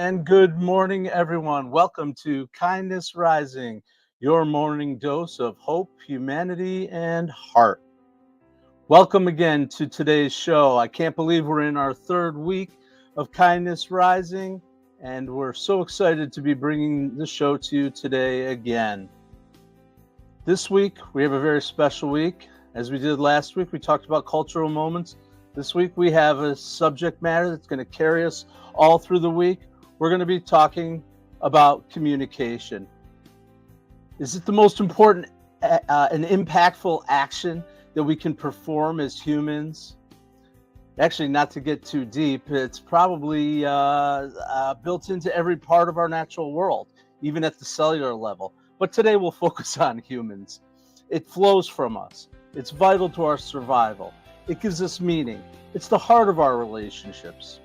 And good morning, everyone. Welcome to Kindness Rising, your morning dose of hope, humanity, and heart. Welcome again to today's show. I can't believe we're in our third week of Kindness Rising, and we're so excited to be bringing the show to you today again. This week, we have a very special week. As we did last week, we talked about cultural moments. This week, we have a subject matter that's going to carry us all through the week. We're going to be talking about communication. Is it the most important and impactful action that we can perform as humans? Actually, not to get too deep, it's probably built into every part of our natural world, even at the cellular level. But today we'll focus on humans. It flows from us. It's vital to our survival. It gives us meaning. It's the heart of our relationships.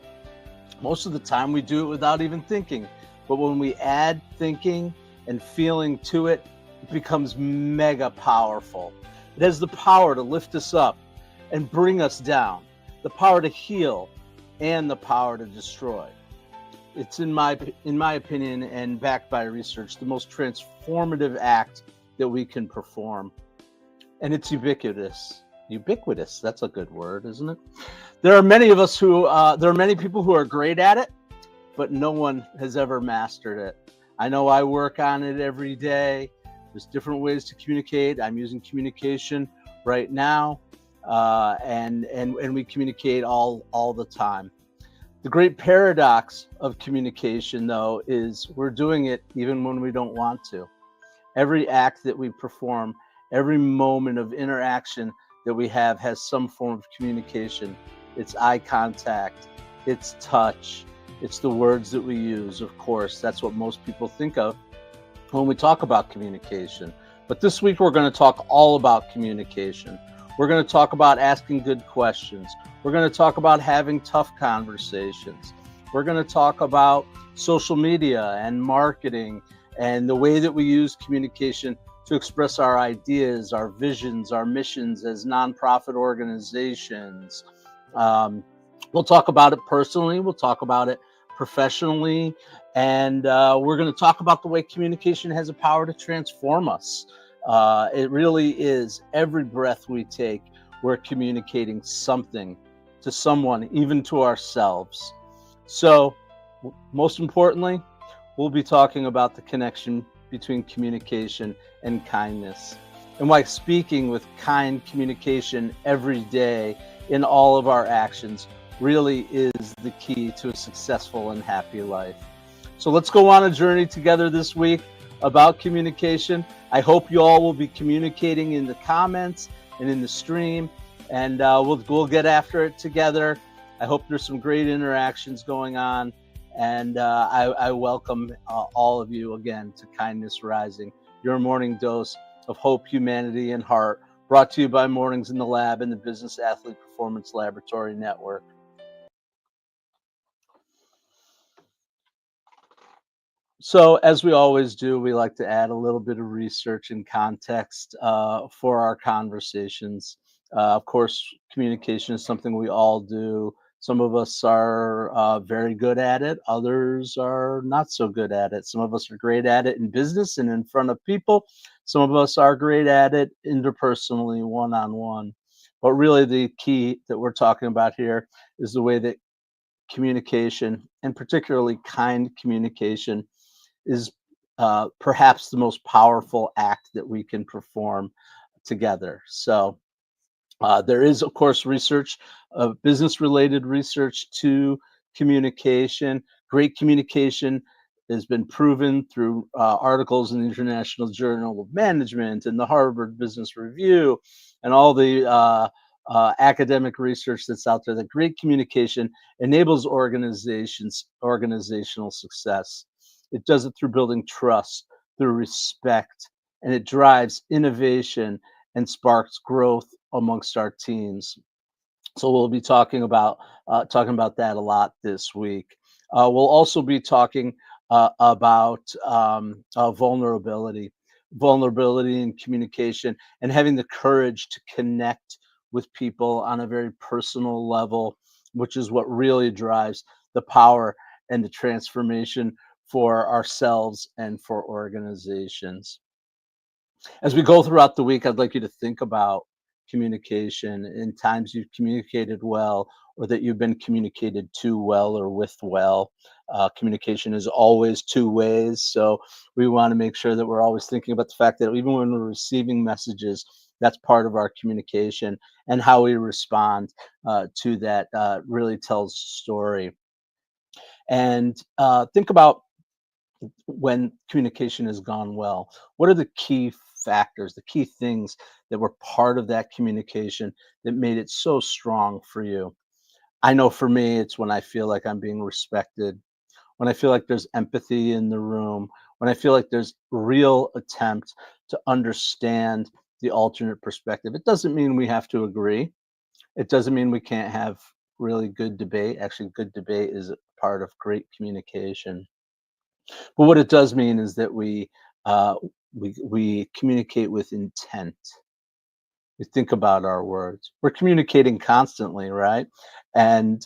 Most of the time we do it without even thinking. But when we add thinking and feeling to it, it becomes mega powerful. It has the power to lift us up and bring us down, the power to heal and the power to destroy. It's in my opinion and backed by research, the most transformative act that we can perform. And it's ubiquitous. Ubiquitous, that's a good word, isn't it? There are many people who are great at it, but no one has ever mastered it. I know I work on it every day. There's different ways to communicate. I'm using communication right now, and we communicate all the time. The great paradox of communication, though, is we're doing it even when we don't want to. Every act that we perform, every moment of interaction that we have has some form of communication. It's eye contact, it's touch, it's the words that we use. Of course, that's what most people think of when we talk about communication. But this week we're going to talk all about communication. We're going to talk about asking good questions. We're going to talk about having tough conversations. We're going to talk about social media and marketing and the way that we use communication to express our ideas, our visions, our missions as nonprofit organizations. We'll talk about it personally. We'll talk about it professionally. And we're going to talk about the way communication has a power to transform us. It really is. Every breath we take, we're communicating something to someone, even to ourselves. So, most importantly, we'll be talking about the connection between communication and kindness, and why speaking with kind communication every day in all of our actions really is the key to a successful and happy life. So let's go on a journey together this week about communication. I hope you all will be communicating in the comments and in the stream, and we'll get after it together. I hope there's some great interactions going on, and I welcome all of you again to Kindness Rising, your morning dose of hope, humanity, and heart, brought to you by Mornings in the Lab and the Business Athlete Performance Laboratory Network. So, as we always do, we like to add a little bit of research and context for our conversations. Of course, communication is something we all do. Some of us are very good at it, others are not so good at it. Some of us are great at it in business and in front of people. Some of us are great at it interpersonally, one on one. But really, the key that we're talking about here is the way that communication, and particularly kind communication, is perhaps the most powerful act that we can perform together. So there is, of course, research, business-related research to communication. Great communication has been proven through articles in the International Journal of Management and the Harvard Business Review and all the academic research that's out there, that great communication enables organizational success. It does it through building trust, through respect, and it drives innovation and sparks growth amongst our teams. So we'll be talking about that a lot this week. We'll also be talking about vulnerability in communication, and having the courage to connect with people on a very personal level, which is what really drives the power and the transformation for ourselves and for organizations. As we go throughout the week, I'd like you to think about communication in times you've communicated well or that you've been communicated to well or with well. Communication is always two ways. So we want to make sure that we're always thinking about the fact that even when we're receiving messages, that's part of our communication, and how we respond to that really tells a story. And think about when communication has gone well, what are the key factors, the key things that were part of that communication that made it so strong for you? I know for me, it's when I feel like I'm being respected, when I feel like there's empathy in the room, when I feel like there's real attempt to understand the alternate perspective. It doesn't mean we have to agree. It doesn't mean we can't have really good debate. Actually, good debate is a part of great communication. But what it does mean is that uh, we communicate with intent. We think about our words. We're communicating constantly, right? And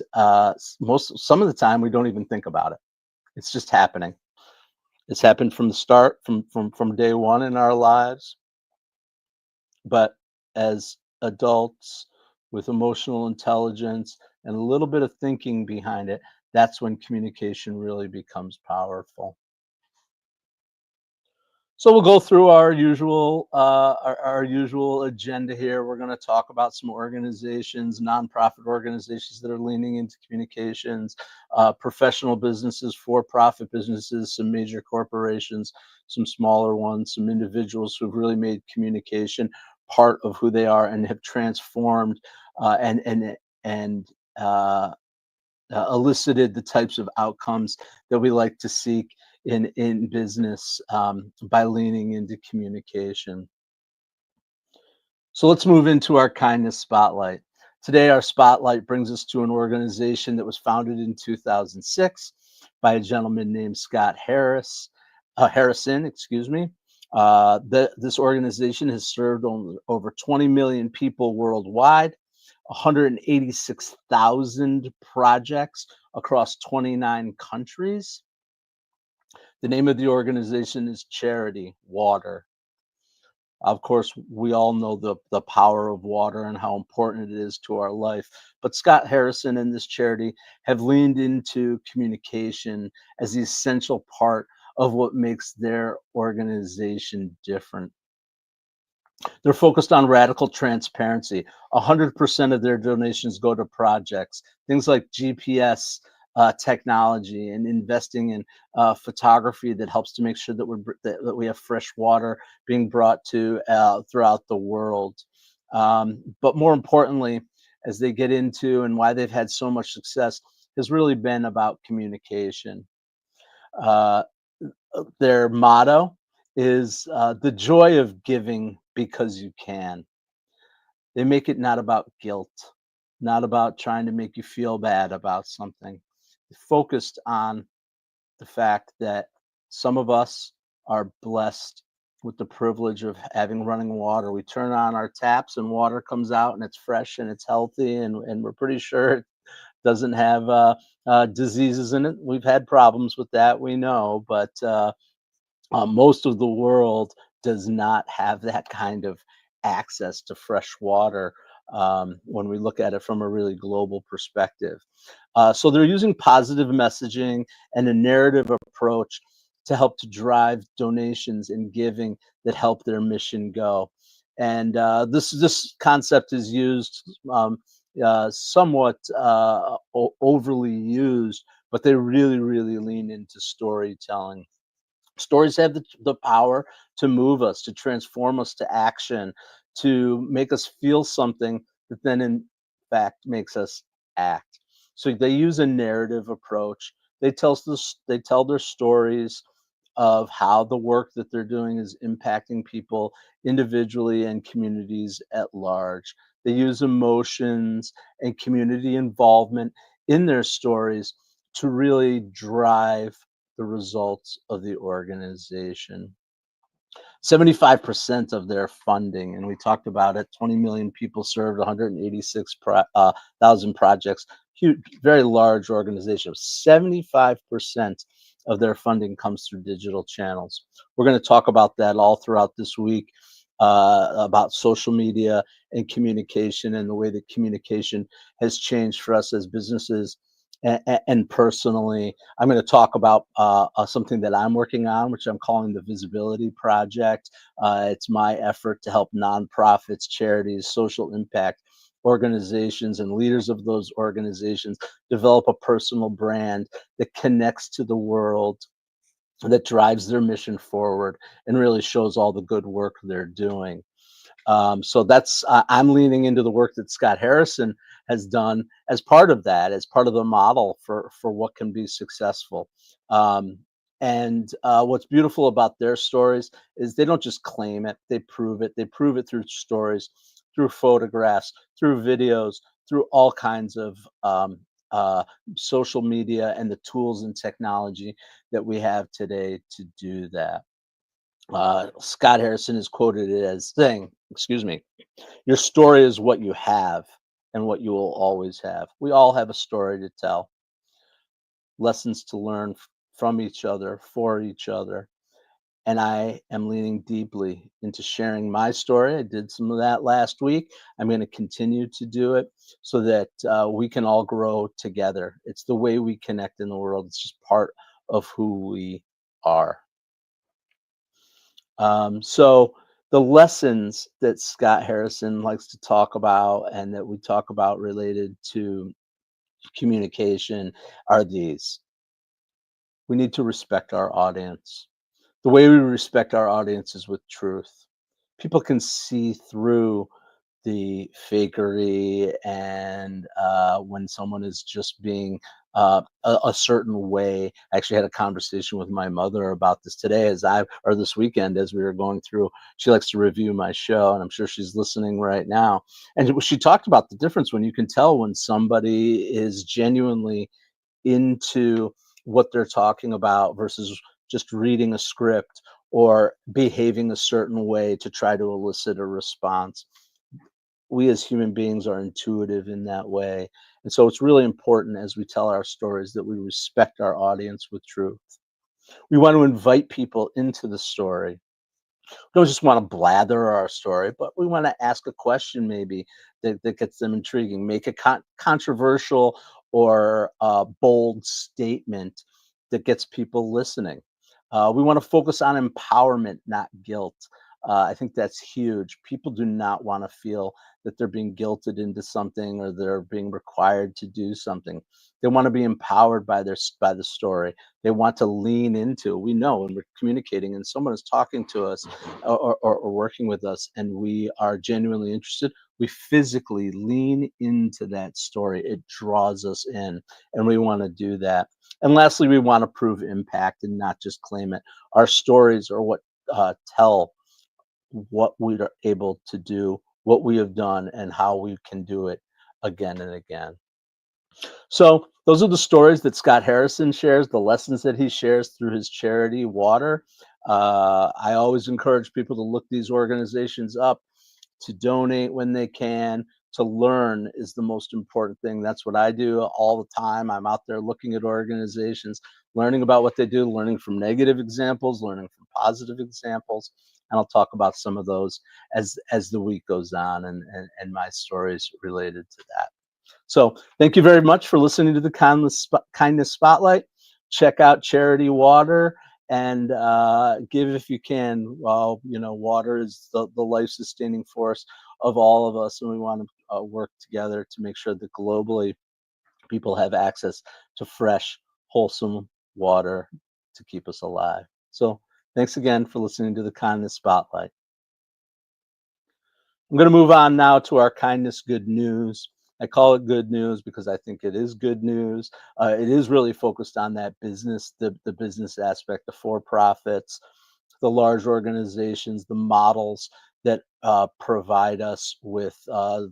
some of the time we don't even think about it. It's just happening. It's happened from the start, from day one in our lives. But as adults with emotional intelligence and a little bit of thinking behind it, that's when communication really becomes powerful. So we'll go through our usual agenda here. We're going to talk about some organizations, nonprofit organizations that are leaning into communications, professional businesses, for-profit businesses, some major corporations, some smaller ones, some individuals who've really made communication part of who they are and have transformed and uh, elicited the types of outcomes that we like to seek in business by leaning into communication. So let's move into our kindness spotlight. Today, our spotlight brings us to an organization that was founded in 2006 by a gentleman named Scott Harrison, excuse me. This organization has served over 20 million people worldwide, 186,000 projects across 29 countries. The name of the organization is Charity Water. Of course, we all know the power of water and how important it is to our life. But Scott Harrison and this charity have leaned into communication as the essential part of what makes their organization different. They're focused on radical transparency. 100% of their donations go to projects, things like GPS technology and investing in photography that helps to make sure that that we have fresh water being brought to throughout the world. But more importantly, as they get into and why they've had so much success, has really been about communication. Uh, their motto is the joy of giving because you can. They make it not about guilt, not about trying to make you feel bad about something. Focused on the fact that some of us are blessed with the privilege of having running water. We turn on our taps and water comes out and it's fresh and it's healthy, and we're pretty sure it doesn't have diseases in it. We've had problems with that, we know, but most of the world does not have that kind of access to fresh water when we look at it from a really global perspective. So they're using positive messaging and a narrative approach to help to drive donations and giving that help their mission go. And this concept is used somewhat overly used, but they really lean into storytelling. Stories have the power to move us, to transform us to action, to make us feel something that then, in fact, makes us act. So they use a narrative approach. They tell their stories of how the work that they're doing is impacting people individually and communities at large. They use emotions and community involvement in their stories to really drive the results of the organization. 75% of their funding, and we talked about it, 20 million people served, 186,000 projects. huge, very large organization. 75% of their funding comes through digital channels. We're going to talk about that all throughout this week, about social media and communication, and the way that communication has changed for us as businesses and personally. I'm going to talk about something that I'm working on, which I'm calling the Visibility Project. It's my effort to help nonprofits, charities, social impact organizations, and leaders of those organizations develop a personal brand that connects to the world, that drives their mission forward, and really shows all the good work they're doing. So that's I'm leaning into the work that Scott Harrison has done as part of that, as part of the model for what can be successful. Um, and what's beautiful about their stories is they don't just claim it; they prove it. They prove it through stories, through photographs, through videos, through all kinds of uh, social media and the tools and technology that we have today to do that. Scott Harrison is quoted as saying, excuse me, your story is what you have and what you will always have. We all have a story to tell, lessons to learn from each other, for each other. And I am leaning deeply into sharing my story. I did some of that last week. I'm going to continue to do it so that we can all grow together. It's the way we connect in the world, it's just part of who we are. So the lessons that Scott Harrison likes to talk about and that we talk about related to communication are these. We need to respect our audience. The way we respect our audience is with truth. People can see through the fakery and when someone is just being a certain way. I actually had a conversation with my mother about this today, or this weekend, as we were going through. She likes to review my show, and I'm sure she's listening right now. And she talked about the difference when you can tell when somebody is genuinely into what they're talking about versus just reading a script or behaving a certain way to try to elicit a response. We as human beings are intuitive in that way. And so it's really important as we tell our stories that we respect our audience with truth. We want to invite people into the story. We don't just want to blather our story, but we want to ask a question maybe that gets them intriguing, make a controversial or bold statement that gets people listening. We want to focus on empowerment, not guilt. I think that's huge. People do not want to feel that they're being guilted into something or they're being required to do something. They want to be empowered by by the story. They want to lean into. We know when we're communicating and someone is talking to us or working with us, and we are genuinely interested, we physically lean into that story. It draws us in, and we want to do that. And lastly, we want to prove impact and not just claim it. Our stories are what tell what we are able to do, what we have done, and how we can do it again and again. So, those are the stories that Scott Harrison shares, the lessons that he shares through his charity, Water. I always encourage people to look these organizations up, to donate when they can. To learn is the most important thing. That's what I do all the time. I'm out there looking at organizations, learning about what they do, learning from negative examples, learning from positive examples. And I'll talk about some of those as the week goes on, and my stories related to that. So thank you very much for listening to the Kindness Spotlight. Check out Charity Water and give if you can. Well, you know, water is the life-sustaining force of all of us, and we want to work together to make sure that globally people have access to fresh, wholesome water to keep us alive. So thanks again for listening to the Kindness Spotlight. I'm going to move on now to our kindness good news. I call it good news because I think it is good news. It is really focused on that business, the business aspect, the for-profits, the large organizations, the models that provide us with the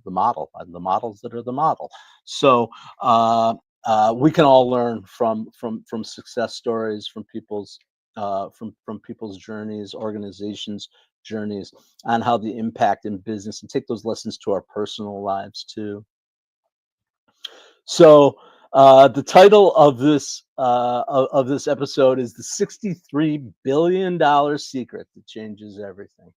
model, the models that are the model. So we can all learn from success stories, from people's journeys, organizations' journeys, on how the impact in business, and take those lessons to our personal lives too. So the title of this episode is the $63 billion secret that changes everything.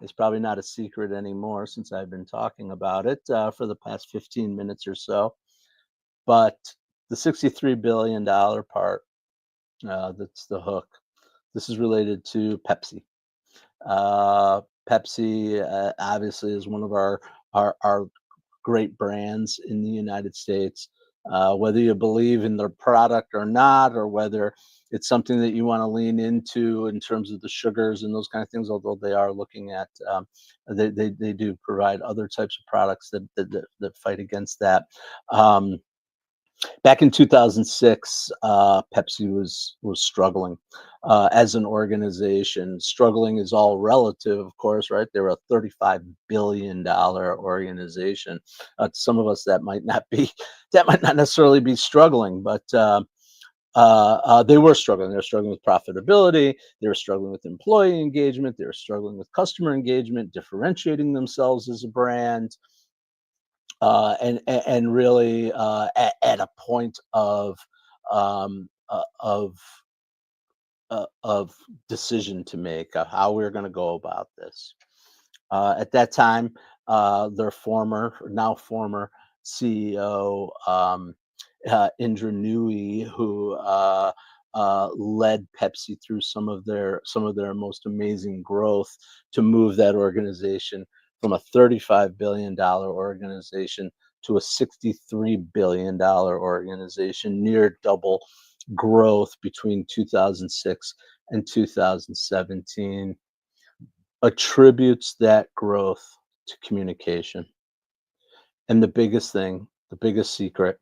It's probably not a secret anymore since I've been talking about it for the past 15 minutes or so. But the $63 billion part, that's the hook. This is related to Pepsi. Uh, Pepsi obviously is one of our great brands in the United States. Whether you believe in their product or not, or whether it's something that you want to lean into in terms of the sugars and those kind of things, although they are looking at, they do provide other types of products that fight against that. Um, Back in 2006, Pepsi was struggling as an organization. Struggling is all relative, of course, right? They're a $35 billion organization. To some of us, that might not be that might not necessarily be struggling, but they were struggling. They were struggling with profitability. They were struggling with employee engagement. They were struggling with customer engagement, differentiating themselves as a brand, and really at a point um, uh, of of decision to make of how we're going to go about this. At that time, their now former CEO, Indra Nooyi, who led Pepsi through some of their most amazing growth to move that organization from a $35 billion organization to a $63 billion organization, near double growth between 2006 and 2017, attributes that growth to communication. And the biggest secret,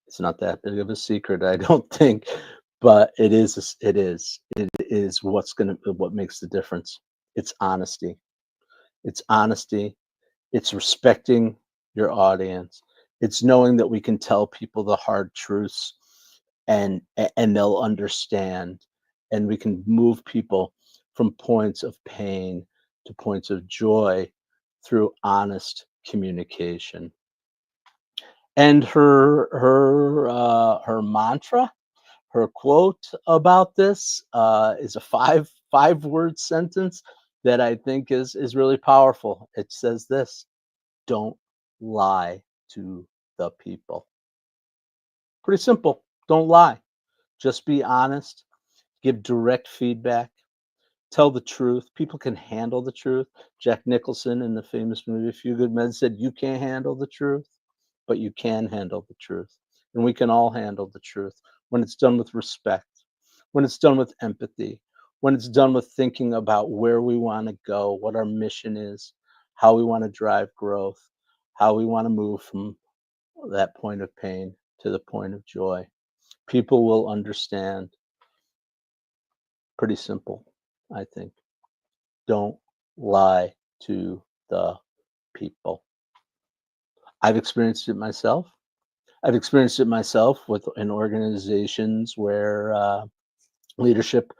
it's not that big of a secret, I don't think, but it is what makes the difference. It's honesty. It's honesty. It's respecting your audience. It's knowing that we can tell people the hard truths, and they'll understand, and we can move people from points of pain to points of joy through honest communication. And her mantra, her quote about this, is a five word sentence that I think is really powerful. It says this: "Don't lie to the people." Pretty simple. Don't lie. Just be honest. Give direct feedback. Tell the truth. People can handle the truth. Jack Nicholson in the famous movie A Few Good Men said, "You can't handle the truth, but you can handle the truth." And we can all handle the truth when it's done with respect, when it's done with empathy, when it's done with thinking about where we want to go, what our mission is, how we want to drive growth, how we want to move from that point of pain to the point of joy. People will understand. Pretty simple, I think. Don't lie to the people. I've experienced it myself. I've experienced it myself in organizations where leadership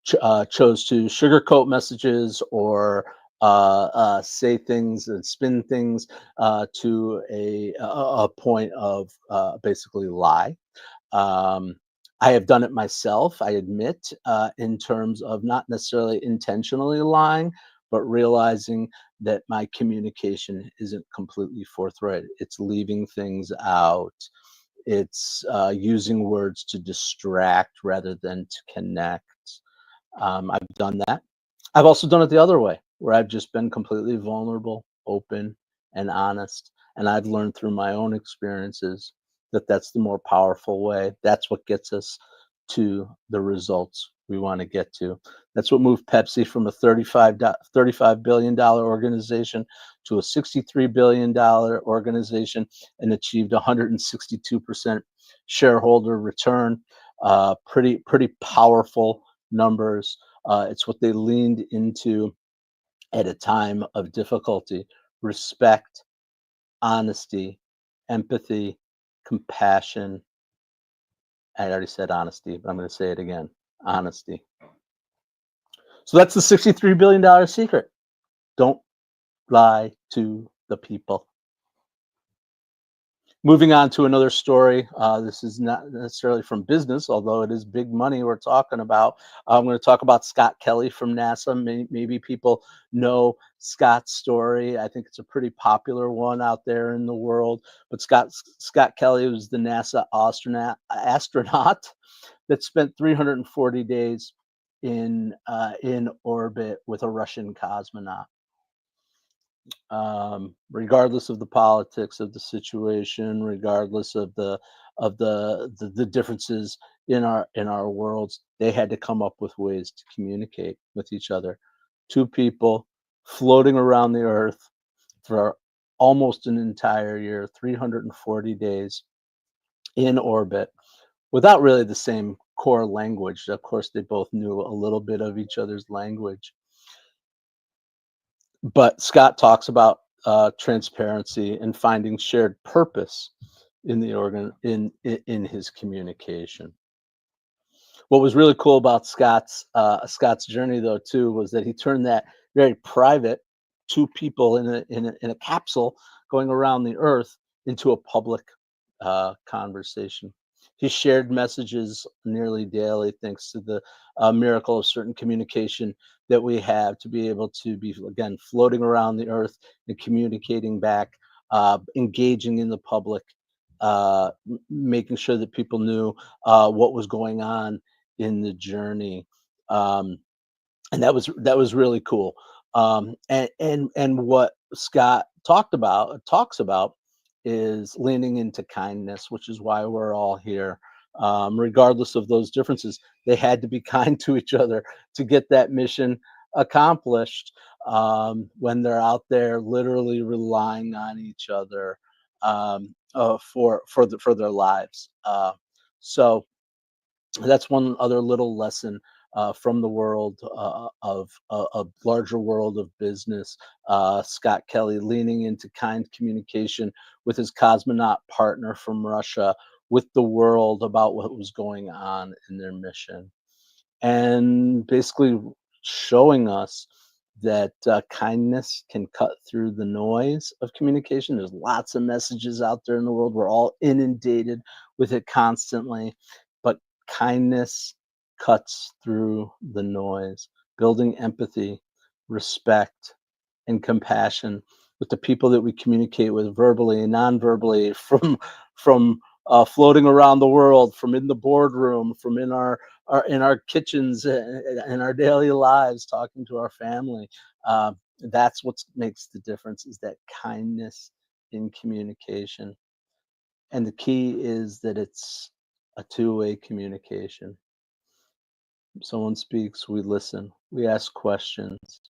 chose to sugarcoat messages, or say things and spin things to a point of basically lie. Um, I have done it myself, I admit, in terms of not necessarily intentionally lying, but realizing that my communication isn't completely forthright. It's leaving things out. It's using words to distract rather than to connect. I've done that. I've also done it the other way, where I've just been completely vulnerable, open, and honest. And I've learned through my own experiences that that's the more powerful way. That's what gets us to the results we want to get to. That's what moved Pepsi from a $35 billion organization to a $63 billion organization, and achieved 162% shareholder return. Pretty powerful numbers. It's what they leaned into at a time of difficulty: respect, honesty, empathy, compassion. I already said honesty, but I'm going to say it again: honesty. So that's the $63 billion secret. Don't lie to the people. Moving on to another story. This is not necessarily from business, although it is big money we're talking about. I'm going to talk about Scott Kelly from NASA. Maybe people know Scott's story. I think it's a pretty popular one out there in the world. But Scott Kelly was the NASA astronaut that spent 340 days in orbit with a Russian cosmonaut. Regardless of the politics of the situation, regardless of the differences in our worlds, they had to come up with ways to communicate with each other. Two people floating around the Earth for almost an entire year, 340 days in orbit, without really the same core language. Of course, they both knew a little bit of each other's language. But Scott talks about transparency and finding shared purpose in the organ in his communication. What was really cool about Scott's journey, though, too, was that he turned that very private two people in a capsule going around the Earth into a public conversation. He shared messages nearly daily, thanks to the miracle of certain communication that we have to be able to be, again, floating around the Earth and communicating back, engaging in the public, making sure that people knew what was going on in the journey. Um, and that was really cool. And what Scott talks about is leaning into kindness, which is why we're all here. Regardless of those differences, they had to be kind to each other to get that mission accomplished. When they're out there, literally relying on each other for their lives. So that's one other little lesson from the world of a larger world of business. Scott Kelly leaning into kind communication with his cosmonaut partner from Russia, with the world about what was going on in their mission, and basically showing us that kindness can cut through the noise of communication. There's lots of messages out there in the world. We're all inundated with it constantly, but kindness cuts through the noise, building empathy, respect, and compassion with the people that we communicate with verbally and non-verbally, from floating around the world, from in the boardroom, from in our kitchens, in our daily lives, talking to our family. That's what makes the difference, is that kindness in communication. And the key is that it's a two-way communication. Someone speaks, we listen, we ask questions.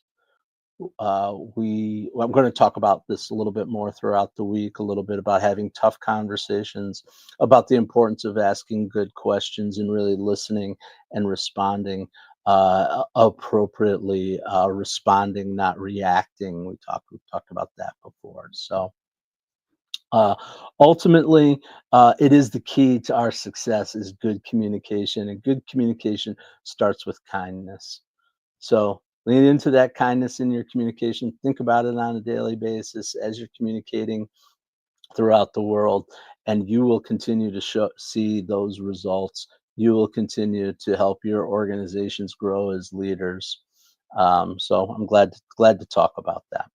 I'm going to talk about this a little bit more throughout the week, a little bit about having tough conversations, about the importance of asking good questions and really listening and responding appropriately, responding, not reacting. We've talked about that before. So uh, ultimately, it is the key to our success, is good communication, and good communication starts with kindness. So lean into that kindness in your communication. Think about it on a daily basis as you're communicating throughout the world, and you will continue to see those results. You will continue to help your organizations grow as leaders. So I'm glad to talk about that.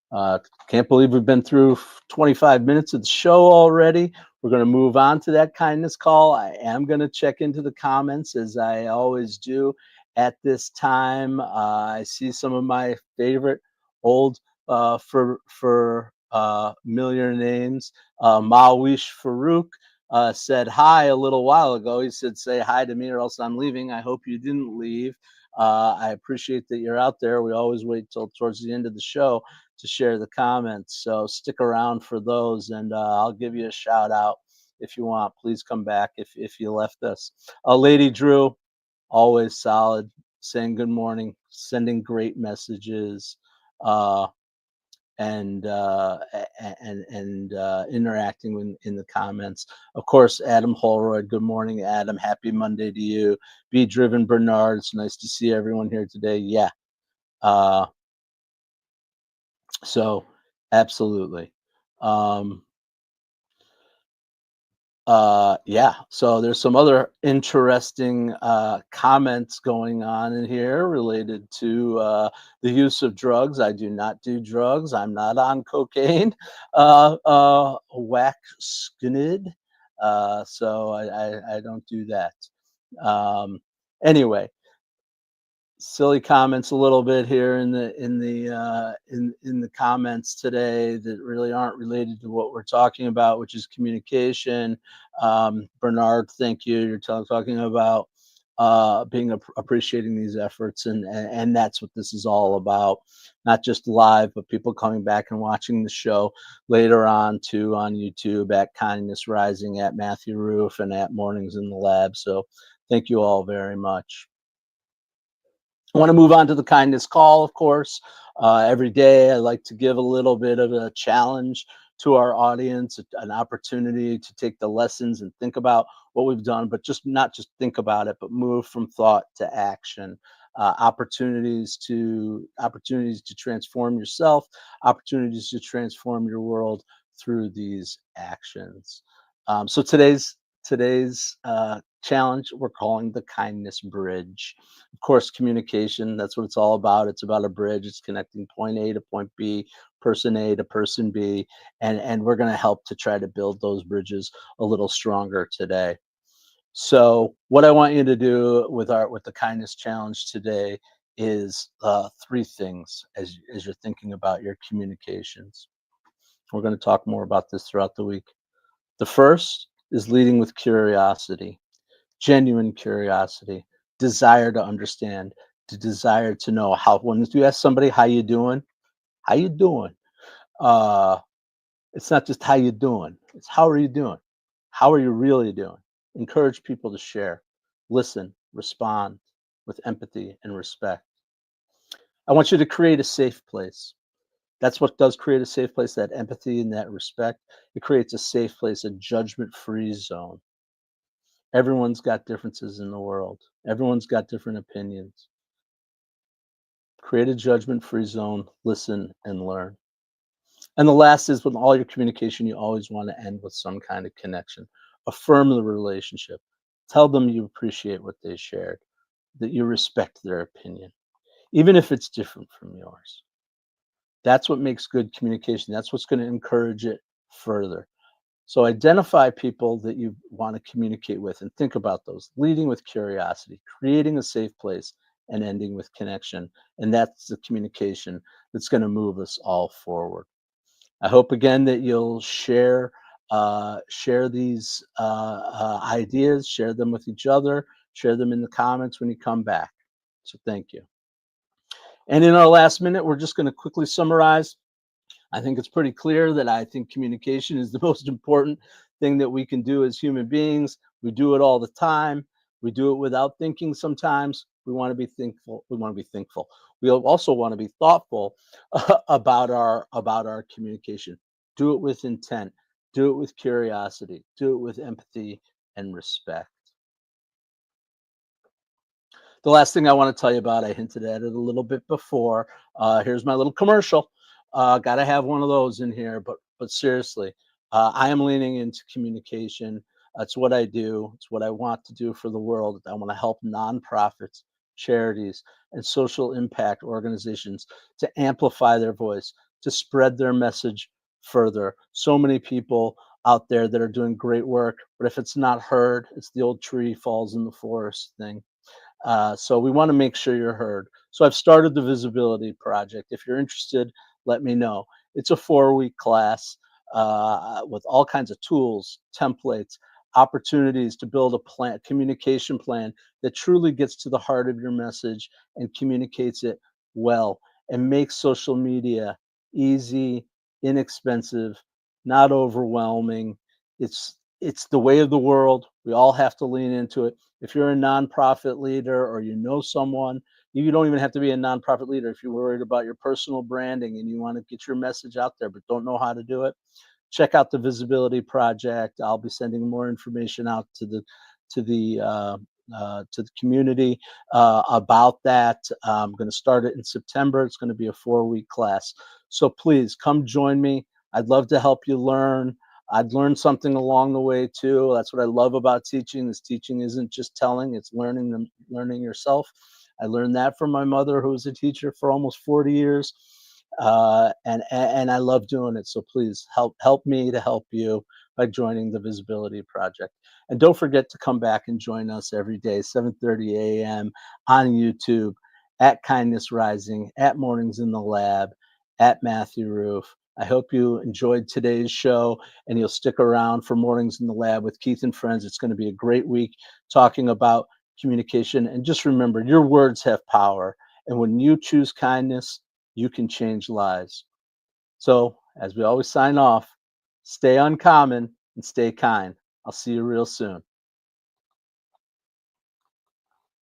Uh, can't believe we've been through 25 minutes of the show already. We're going to move on to that kindness call. I am going to check into the comments, as I always do at this time. I see some of my favorite old for familiar names. Mawish Farouk said hi a little while ago. He said, "Say hi to me or else I'm leaving." I hope you didn't leave. I appreciate that you're out there. We always wait till towards the end of the show to share the comments. So stick around for those, and I'll give you a shout out if you want. Please come back if you left us. Lady Drew, always solid, saying good morning, sending great messages, uh, and interacting in the comments. Of course, Adam Holroyd. Good morning, Adam. Happy Monday to you. Be Driven Bernard. It's nice to see everyone here today. Yeah. Uh, so absolutely. Um, yeah, so there's some other interesting comments going on in here related to the use of drugs. I do not do drugs. I'm not on cocaine. Whack sknid. So I don't do that. Um, anyway, silly comments a little bit here in the comments today that really aren't related to what we're talking about, which is communication. Bernard, thank you. You're talking about being appreciating these efforts, and that's what this is all about. Not just live, but people coming back and watching the show later on too on YouTube at Kindness Rising, at Matthew Roof, and at Mornings in the Lab. So thank you all very much. I want to move on to the kindness call, of course. Every day, I like to give a little bit of a challenge to our audience, an opportunity to take the lessons and think about what we've done, but just not just think about it, but move from thought to action. Opportunities to transform yourself, opportunities to transform your world through these actions. So today's challenge we're calling the kindness bridge. Of course, communication, that's what it's all about. It's about a bridge. It's connecting point A to point B, person A to person B, and we're going to help to try to build those bridges a little stronger today. So, what I want you to do with the kindness challenge today is three things as you're thinking about your communications. We're going to talk more about this throughout the week. The first is leading with curiosity, genuine curiosity, desire to understand, the desire to know how. When you ask somebody how you doing, how you doing, uh, it's not just how you doing, it's how are you doing, how are you really doing. Encourage people to share, listen, respond with empathy and respect. I want you to create a safe place. That's what does create a safe place, that empathy and that respect. It creates a safe place, a judgment free zone. Everyone's got differences in the world. Everyone's got different opinions. Create a judgment free zone, listen and learn. And the last is with all your communication, you always want to end with some kind of connection. Affirm the relationship. Tell them you appreciate what they shared, that you respect their opinion, even if it's different from yours. That's what makes good communication. That's what's going to encourage it further. So identify people that you want to communicate with and think about those, leading with curiosity, creating a safe place, and ending with connection. And that's the communication that's going to move us all forward. I hope again that you'll share these ideas, share them with each other, share them in the comments when you come back. So thank you. And in our last minute, we're just going to quickly summarize. I think it's pretty clear that I think communication is the most important thing that we can do as human beings. We do it all the time. We do it without thinking sometimes. We want to be thankful. We want to be thankful. We also want to be thoughtful about our communication. Do it with intent. Do it with curiosity. Do it with empathy and respect. The last thing I want to tell you about, I hinted at it a little bit before. Here's my little commercial. Got to have one of those in here, but seriously, I am leaning into communication. That's what I do. It's what I want to do for the world. I want to help nonprofits, charities, and social impact organizations to amplify their voice, to spread their message further. So many people out there that are doing great work, but if it's not heard, it's the old tree falls in the forest thing. So we want to make sure you're heard. So I've started the Visibility Project. If you're interested, let me know. It's a 4-week class with all kinds of tools, templates, opportunities to build a plan, communication plan that truly gets to the heart of your message and communicates it well and makes social media easy, inexpensive, not overwhelming. It's the way of the world. We all have to lean into it. If you're a nonprofit leader or you know someone, you don't even have to be a nonprofit leader. If you're worried about your personal branding and you want to get your message out there but don't know how to do it, check out the Visibility Project. I'll be sending more information out to the to the community about that. I'm going to start it in September. It's going to be a 4-week class. So please come join me. I'd love to help you learn. I'd learn something along the way too. That's what I love about teaching. Is teaching isn't just telling; it's learning yourself. I learned that from my mother, who was a teacher for almost 40 years, and I love doing it. So please help me to help you by joining the Visibility Project. And don't forget to come back and join us every day, 7:30 a.m. on YouTube, at Kindness Rising, at Mornings in the Lab, at Matthew Roof. I hope you enjoyed today's show and you'll stick around for Mornings in the Lab with Keith and Friends. It's going to be a great week talking about communication. And just remember, your words have power. And when you choose kindness, you can change lives. So, as we always sign off, stay uncommon and stay kind. I'll see you real soon.